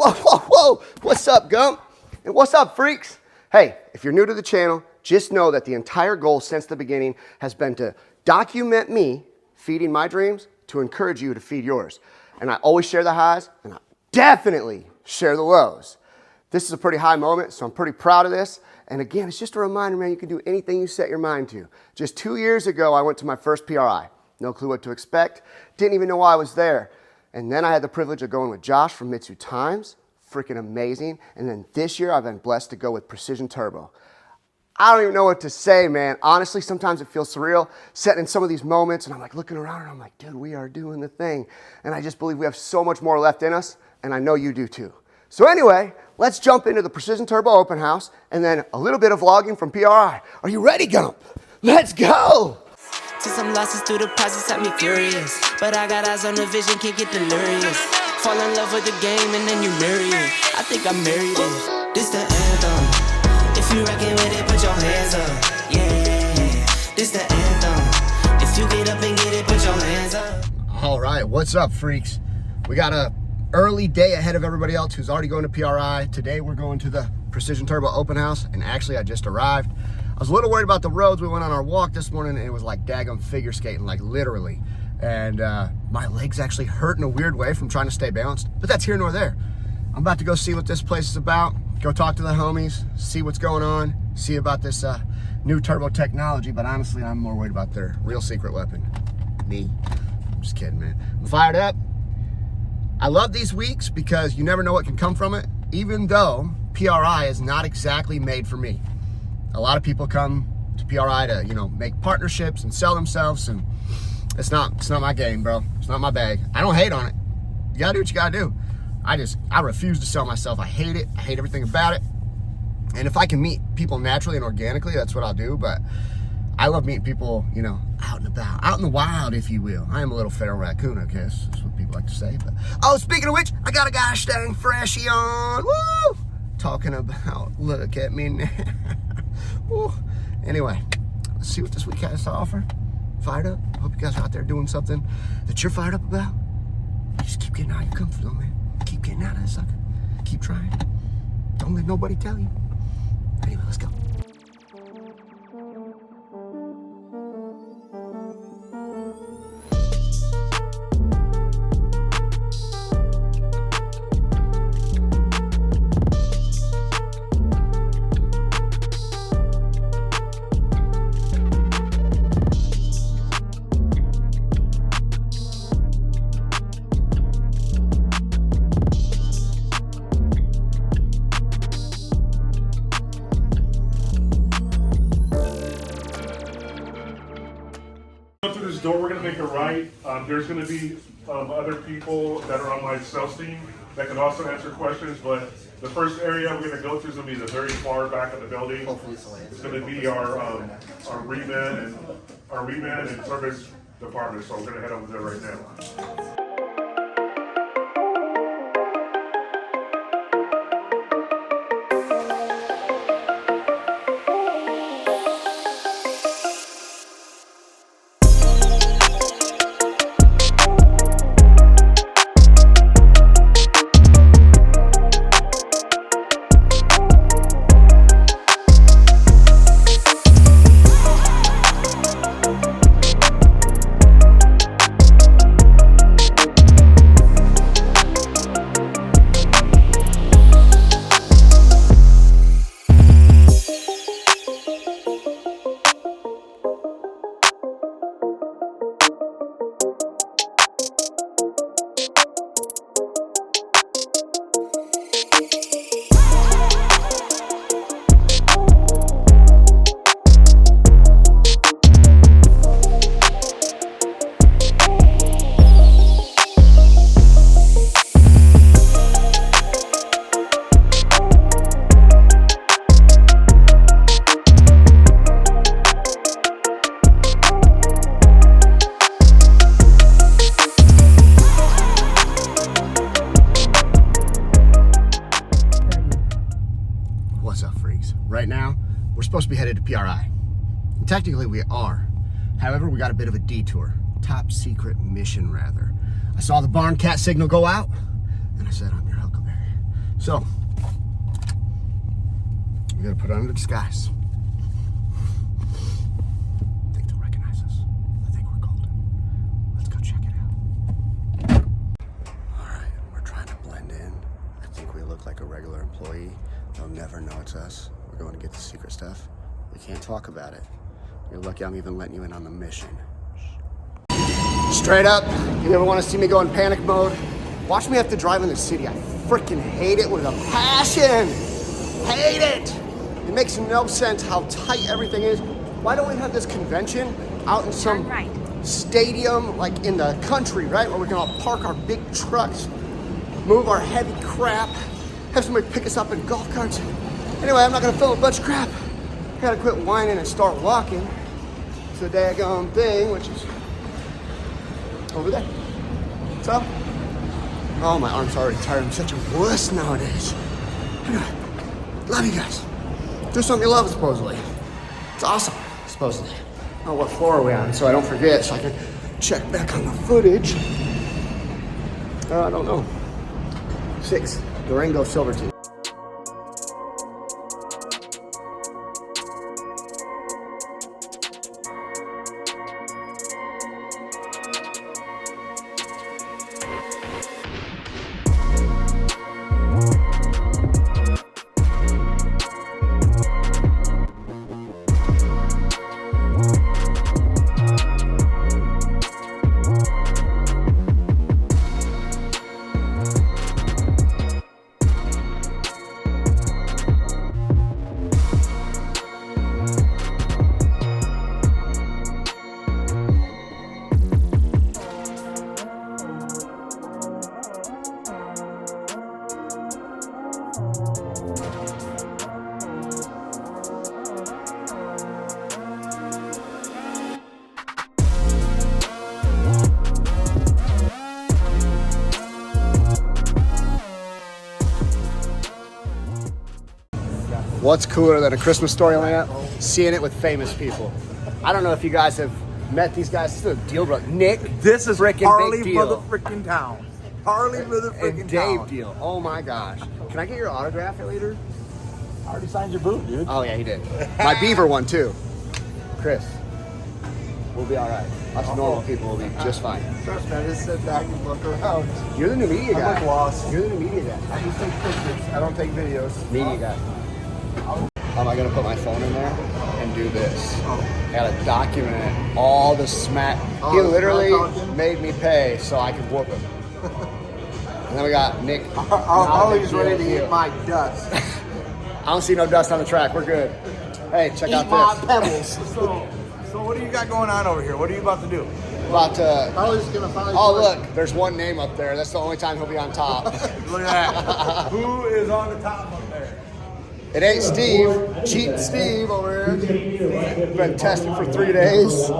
whoa, whoa, whoa. What's up, Gump? And what's up, freaks? Hey, if you're new to the channel, just know that the entire goal since the beginning has been to document me feeding my dreams to encourage you to feed yours. And I always share the highs, and I definitely share the lows. This is a pretty high moment, so I'm pretty proud of this. And again, it's just a reminder, man, you can do anything you set your mind to. Just 2 years ago, I went to my first PRI. No clue what to expect. Didn't even know why I was there. And then I had the privilege of going with Josh from Mitsu Times. Freaking amazing. And then this year, I've been blessed to go with Precision Turbo. I don't even know what to say, man. Honestly, sometimes it feels surreal sitting in some of these moments, and I'm like looking around and I'm like, dude, we are doing the thing. And I just believe we have so much more left in us, and I know you do too. So anyway, let's jump into the Precision Turbo open house and then a little bit of vlogging from PRI. Are you ready, Gump? Let's go! To some losses through the process had me furious, but I got eyes on the vision, can't get delirious. Fall in love with the game and then you marry it. I think I married it. This the anthem. If you rockin' with it, put your hands up. Yeah, this the anthem. If you get up and get it, put your hands up. All right, what's up, freaks? We got a early day ahead of everybody else who's already going to PRI. Today we're going to the Precision Turbo open house, and actually I just arrived. I was a little worried about the roads. We went on our walk this morning and it was like daggum figure skating, like literally. And my legs actually hurt in a weird way from trying to stay balanced, but that's here nor there. I'm about to go see what this place is about, go talk to the homies, see what's going on, see about this new turbo technology, but honestly, I'm more worried about their real secret weapon, me. I'm just kidding, man. I'm fired up. I love these weeks because you never know what can come from it, even though PRI is not exactly made for me. A lot of people come to PRI to, make partnerships and sell themselves, and it's not my game, bro. It's not my bag. I don't hate on it. You gotta do what you gotta do. I refuse to sell myself. I hate it. I hate everything about it. And if I can meet people naturally and organically, that's what I'll do. But I love meeting people, out and about, out in the wild, if you will. I am a little feral raccoon, I guess. That's what people like to say. But oh, speaking of which, I got a gosh dang freshie on. Woo! Talking about, look at me now. Woo. Anyway, let's see what this week has to offer. Fired up. Hope you guys are out there doing something that you're fired up about. Just keep getting out of your comfort zone, man. Keep getting out of that sucker. Keep trying. Don't let nobody tell you. Anyway, let's go. Through this door, we're going to make a right. There's going to be other people that are on my sales team that can also answer questions, but the first area we're going to go through is going to be the very far back of the building. It's going to be our reman and service department, so we're going to head over there right now. Right now, we're supposed to be headed to PRI. And technically we are. However, we got a bit of a detour. Top secret mission, rather. I saw the barn cat signal go out, and I said, I'm your Huckleberry. So, we gotta put on a disguise. I think they'll recognize us. I think we're golden. Let's go check it out. All right, we're trying to blend in. I think we look like a regular employee. They'll never know it's us. We're going to get the secret stuff. We can't talk about it. You're lucky I'm even letting you in on the mission. Straight up, you ever want to see me go in panic mode? Watch me have to drive in the city. I freaking hate it with a passion. Hate it. It makes no sense how tight everything is. Why don't we have this convention out in some stadium, like in the country, right? Where we can all park our big trucks, move our heavy crap, have somebody pick us up in golf carts. Anyway, I'm not gonna fill a bunch of crap. I gotta quit whining and start walking to the daggone thing, which is over there. What's up? Oh, my arm's already tired. I'm such a wuss nowadays. Anyway, love you guys. Do something you love, supposedly. It's awesome, supposedly. Oh, what floor are we on? So I don't forget, so I can check back on the footage. I don't know. 6, Durango Silver Team. What's cooler than a Christmas Story lamp? Seeing it with famous people. I don't know if you guys have met these guys. This is a deal, bro. Nick, this is freaking Harley big deal. motherfucking town. Harley motherfucking And town. Dave deal. Oh my gosh. Can I get your autograph, later? I already signed your boot, dude. Oh yeah, he did. My Beaver one too. Chris, we'll be all right. Us normal people will be just fine. Trust me, I just sit back and look around. You're the new media guy. I'm like lost. You're the new media guy. I just take pictures. I don't take videos. Media guy. Am I gonna put my phone in there and do this? Oh. Gotta document all the smack. He literally made me pay so I could whoop him. And then we got Nick. I'm always ready to get my dust. I don't see no dust on the track. We're good. Hey, check out this. Pebbles. So what do you got going on over here? What are you about to do? About to. Harley's gonna finally. Oh look, there's one name up there. That's the only time he'll be on top. Look at that. Who is on the top up there? It ain't Steve. Cheating Steve over here. Been testing for 3 days.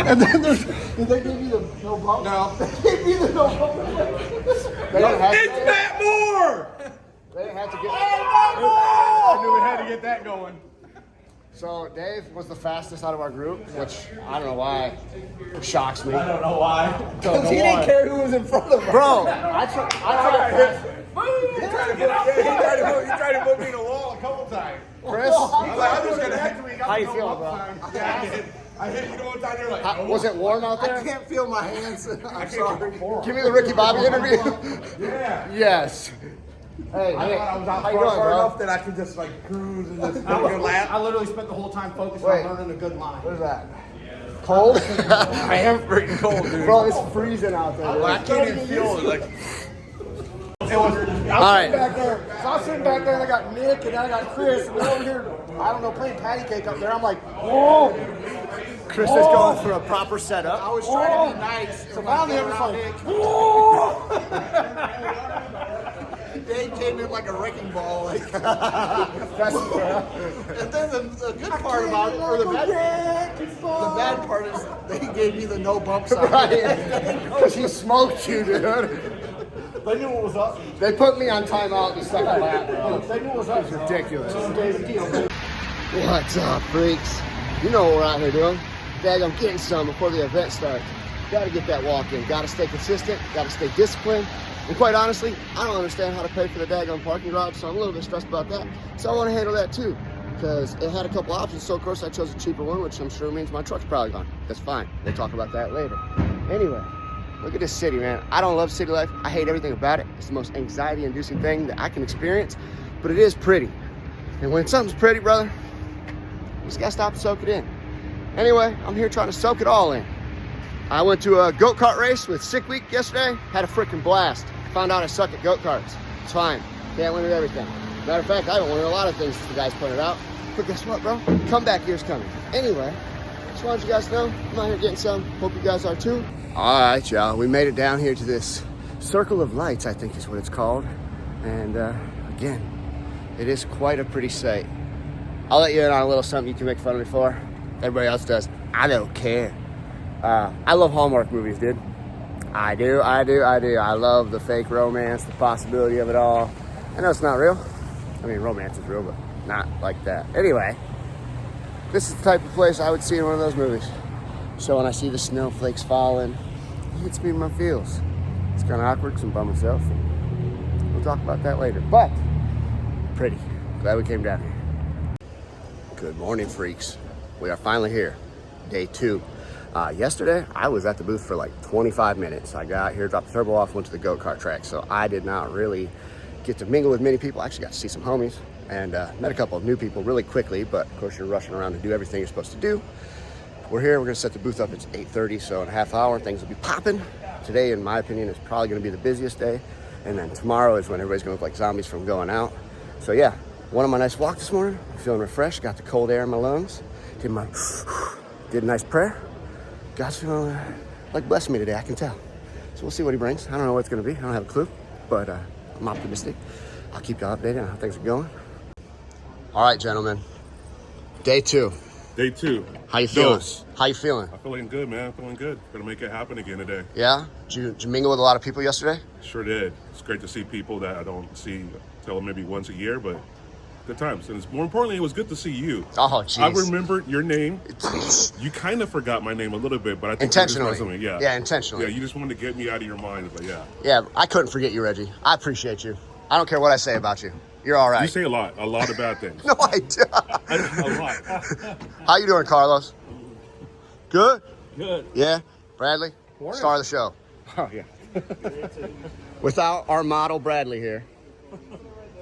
And then did they give you the no bump? No. They gave you the no bump. They didn't have It's Matt Moore! They didn't have to get. I knew we had to get that going. So Dave was the fastest out of our group, which I don't know why. It shocks me. I don't know why. Because he didn't care who was in front of him. Bro, I tried to He tried to put me in a wall a couple times. Chris, I'm just gonna hit you. how you feeling, bro? Yeah, I did. I hit you one time. You're like, Was it warm out there? I can't feel my hands. I'm sorry. Give me the Ricky Bobby interview. Yeah. Yes. Hey, I Nick, thought I was out how you far, doing, far bro? enough that I could just like cruise and just take a lap. I literally spent the whole time focused Wait. on learning a good line. What is that? Cold? I am freaking cold, dude. Bro, it's freezing out there. I can't even feel it. Like, All right. Back there. So I was sitting back there and I got Nick and I got Chris and they're over here, I don't know, playing patty cake up there. I'm like, whoa. Chris is going through a proper setup. I was trying to be nice. So finally I'm just like, Dave came in like a wrecking ball. Like, That's and then the good part about it, or the bad, The bad part is they gave me the no bump sign. Right. Because he smoked you, dude. They knew what was up. They put me on timeout in the second lap, bro. They knew what was up. It's ridiculous. David Deal, baby. What's up, freaks? You know what we're out here doing. Dag, I'm getting some before the event starts. Gotta get that walk in. Gotta stay consistent. Gotta stay disciplined. And quite honestly, I don't understand how to pay for the daggone parking garage, so I'm a little bit stressed about that. So I want to handle that too, because it had a couple options. So of course I chose a cheaper one, which I'm sure means my truck's probably gone. That's fine. We'll talk about that later. Anyway, look at this city, man. I don't love city life. I hate everything about it. It's the most anxiety-inducing thing that I can experience, but it is pretty. And when something's pretty, brother, you just gotta stop and soak it in. Anyway, I'm here trying to soak it all in. I went to a go-kart race with Sick Week yesterday. Had a freaking blast. Found out I suck at go-karts. It's fine. Can't win at everything. Matter of fact, I haven't won at a lot of things the guys pointed out. But guess what, bro? Comeback year's coming. Anyway, just wanted you guys to know, I'm out here getting some. Hope you guys are too. All right, y'all. We made it down here to this circle of lights, I think is what it's called. And again, it is quite a pretty sight. I'll let you in on a little something you can make fun of me for. Everybody else does. I don't care. I love Hallmark movies, dude. I do. I love the fake romance, the possibility of it all. I know it's not real. I mean, romance is real, but not like that. Anyway, this is the type of place I would see in one of those movies. So when I see the snowflakes falling, it hits me in my feels. It's kind of awkward because I'm by myself. We'll talk about that later. But, pretty. Glad we came down here. Good morning, freaks. We are finally here. Day 2. Yesterday, I was at the booth for like 25 minutes. I got here, dropped the turbo off, went to the go-kart track. So I did not really get to mingle with many people. I actually got to see some homies and met a couple of new people really quickly. But of course, you're rushing around to do everything you're supposed to do. We're here. We're going to set the booth up. It's 8:30, so in a half hour, things will be popping. Today, in my opinion, is probably going to be the busiest day. And then tomorrow is when everybody's going to look like zombies from going out. So yeah, went on my nice walk this morning. Feeling refreshed. Got the cold air in my lungs. Did a nice prayer. God's feeling like blessing me today, I can tell. So we'll see what he brings. I don't know what it's going to be. I don't have a clue, but I'm optimistic. I'll keep you updated on how things are going. All right, gentlemen. Day 2. Day 2. How you feeling? Dose. How you feeling? I'm feeling good, man. I'm feeling good. Gonna make it happen again today. Yeah? Did you mingle with a lot of people yesterday? Sure did. It's great to see people that I don't see till maybe once a year, but good times. And more importantly, it was good to see you. Oh, jeez. I remembered your name. You kind of forgot my name a little bit, but I think intentionally. Yeah. Yeah, intentionally. Yeah, you just wanted to get me out of your mind, but yeah. Yeah, I couldn't forget you, Reggie. I appreciate you. I don't care what I say about you. You're all right. You say a lot of bad things. No, I do. A lot. How you doing, Carlos? Good? Good. Yeah? Bradley? Star of the show. Oh, yeah. Without our model, Bradley, here.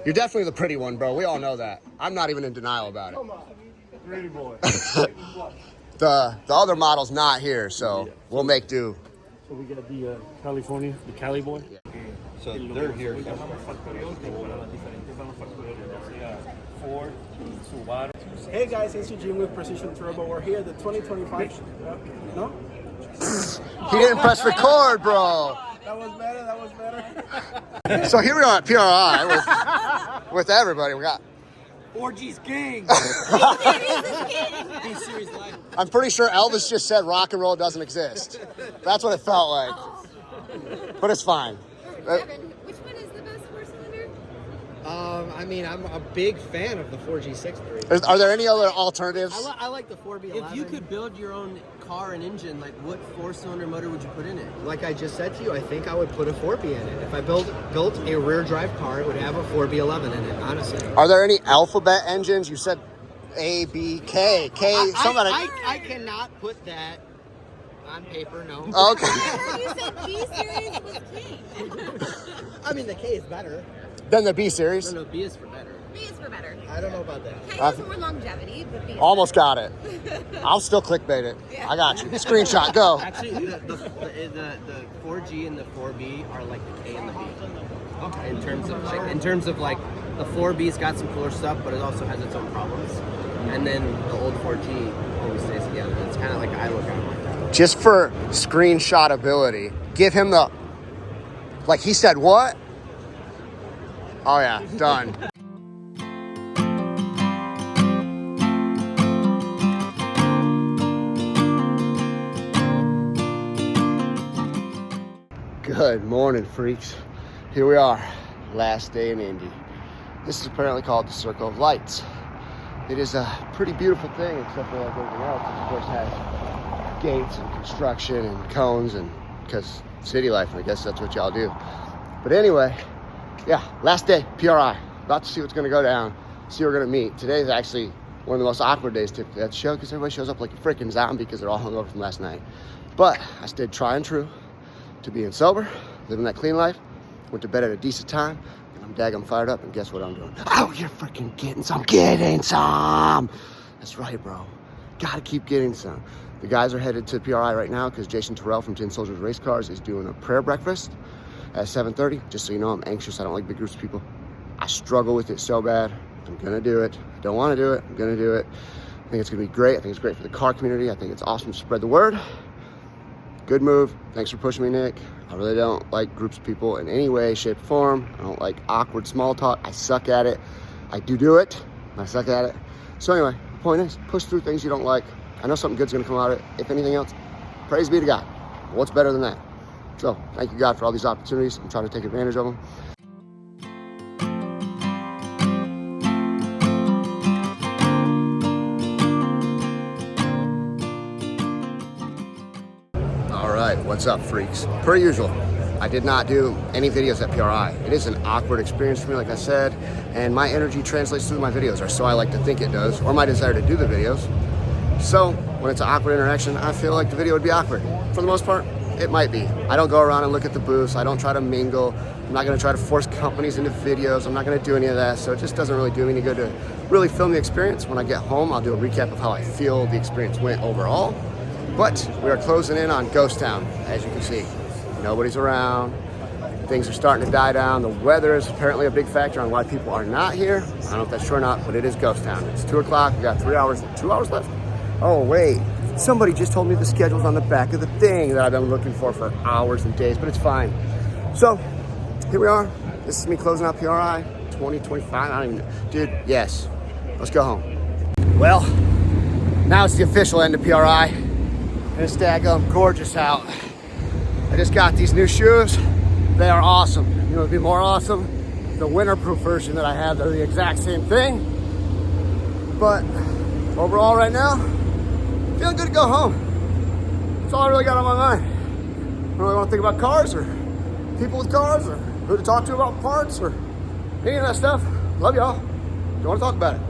You're definitely the pretty one, bro. We all know that. I'm not even in denial about it. Come on. Pretty boy. The other model's not here, so we'll make do. So we got the California, the Cali boy. So they're here. Hey guys, it's Eugene with Precision Turbo. We're here at the 2025. No? He didn't press record, bro. That was better. So here we are at PRI with everybody. We got 4G's king. I'm pretty sure Elvis just said rock and roll doesn't exist. That's what it felt like. But it's fine. Kevin, which one is the best four-cylinder? I mean, I'm a big fan of the 4G63. Are there any other alternatives? I like the 4B11. If you could build your own car and engine, like what four-cylinder motor would you put in it? Like I just said to you, I think I would put a 4B in it. If I built a rear-drive car, it would have a 4B11 in it, honestly. Are there any alphabet engines? You said A, B, K. Somebody. I cannot put that on paper, no. Okay. You said B series was K. I mean, the K is better. Then the B series. No, B is for better. B is for better. I don't know about that. K is more longevity, but B is Almost got it. I'll still clickbait it. Yeah. I got you. Screenshot, go. Actually, the 4G and the 4B are like the K and the B. Okay. In terms of like the 4B's got some cooler stuff, but it also has its own problems. And then the old 4G always stays together. It's kind of like I look at it like that. Just for screenshot ability, give him the, like he said, what? Oh yeah, done. Good morning, freaks. Here we are, last day in Indy. This is apparently called the Circle of Lights. It is a pretty beautiful thing, except for like everything else. It, of course, has gates and construction and cones, and because city life, and I guess that's what y'all do. But anyway, yeah, last day, PRI. About to see what's going to go down, see who we're going to meet. Today is actually one of the most awkward days typically at the show because everybody shows up like a freaking zombie because they're all hungover from last night. But I stayed tried and true to being sober, living that clean life, went to bed at a decent time, and I'm daggum fired up, and guess what I'm doing? Oh, you're freaking getting some. That's right, bro. Gotta keep getting some. The guys are headed to PRI right now because Jason Terrell from Tin Soldiers Race Cars is doing a prayer breakfast at 7:30. Just so you know, I'm anxious. I don't like big groups of people. I struggle with it so bad. I'm gonna do it. I don't want to do it. I'm gonna do it. I think it's gonna be great. I think it's great for the car community. I think it's awesome to spread the word. Good move. Thanks for pushing me, Nick. I really don't like groups of people in any way, shape, or form. I don't like awkward small talk. I suck at it. I do it. I suck at it. So anyway, the point is, push through things you don't like. I know something good's gonna come out of it. If anything else, praise be to God. What's better than that? So thank you, God, for all these opportunities. I'm trying to take advantage of them. What's up, freaks? Per usual, I did not do any videos at PRI. It is an awkward experience for me, like I said, and my energy translates through my videos, or so I like to think it does, or my desire to do the videos. So when it's an awkward interaction, I feel like the video would be awkward. For the most part, it might be. I don't go around and look at the booths. I don't try to mingle. I'm not gonna try to force companies into videos. I'm not gonna do any of that, so it just doesn't really do me any good to really film the experience. When I get home, I'll do a recap of how I feel the experience went overall. But we are closing in on Ghost Town, as you can see. Nobody's around. Things are starting to die down. The weather is apparently a big factor on why people are not here. I don't know if that's true or not, but it is Ghost Town. It's 2 o'clock. We got 2 hours left. Oh, wait. Somebody just told me the schedule's on the back of the thing that I've been looking for hours and days, but it's fine. So here we are. This is me closing out PRI 2025. I don't even know. Dude, yes. Let's go home. Well, now it's the official end of PRI. And it's daggum gorgeous out. I just got these new shoes. They are awesome. You know, it'd be more awesome. The winterproof version that I have, they're the exact same thing. But overall right now, feeling good to go home. That's all I really got on my mind. I don't really want to think about cars or people with cars or who to talk to about parts or any of that stuff. Love y'all. Don't want to talk about it.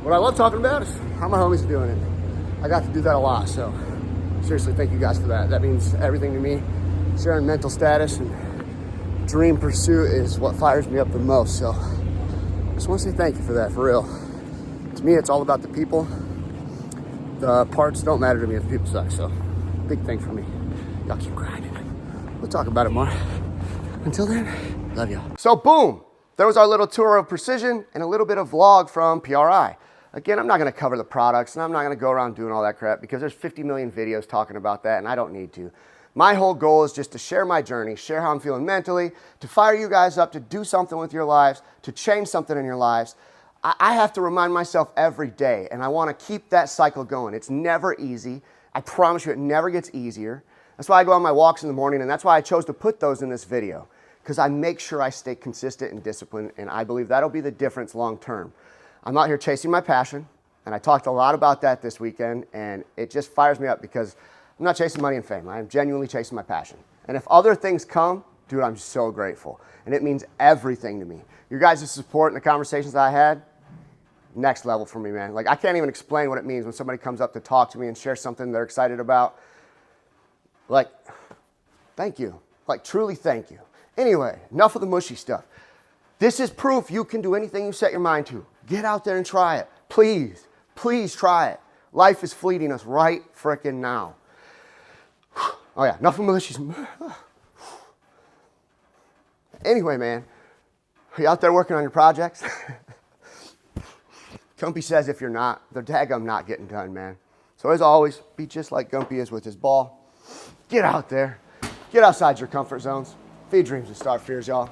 What I love talking about is how my homies are doing it. I got to do that a lot, so seriously, thank you guys for that. That means everything to me. Sharing mental status and dream pursuit is what fires me up the most, so I just want to say thank you for that, for real. To me, it's all about the people. The parts don't matter to me if the people suck, so big thing for me. Y'all keep grinding. We'll talk about it more. Until then, love y'all. So boom, there was our little tour of Precision and a little bit of vlog from PRI. Again, I'm not gonna cover the products and I'm not gonna go around doing all that crap because there's 50 million videos talking about that and I don't need to. My whole goal is just to share my journey, share how I'm feeling mentally, to fire you guys up, to do something with your lives, to change something in your lives. I have to remind myself every day and I wanna keep that cycle going. It's never easy. I promise you it never gets easier. That's why I go on my walks in the morning and that's why I chose to put those in this video because I make sure I stay consistent and disciplined and I believe that'll be the difference long term. I'm out here chasing my passion, and I talked a lot about that this weekend, and it just fires me up because I'm not chasing money and fame. I am genuinely chasing my passion. And if other things come, dude, I'm so grateful. And it means everything to me. Your guys' support and the conversations that I had, next level for me, man. Like, I can't even explain what it means when somebody comes up to talk to me and share something they're excited about. Like, thank you. Like, truly thank you. Anyway, enough of the mushy stuff. This is proof you can do anything you set your mind to. Get out there and try it. Please, please try it. Life is fleeting us right frickin' now. Oh yeah, enough of malicious. Anyway, man, are you out there working on your projects? Gumpy says if you're not, they're daggum not getting done, man. So as always, be just like Gumpy is with his ball. Get out there. Get outside your comfort zones. Feed dreams and start fears, y'all.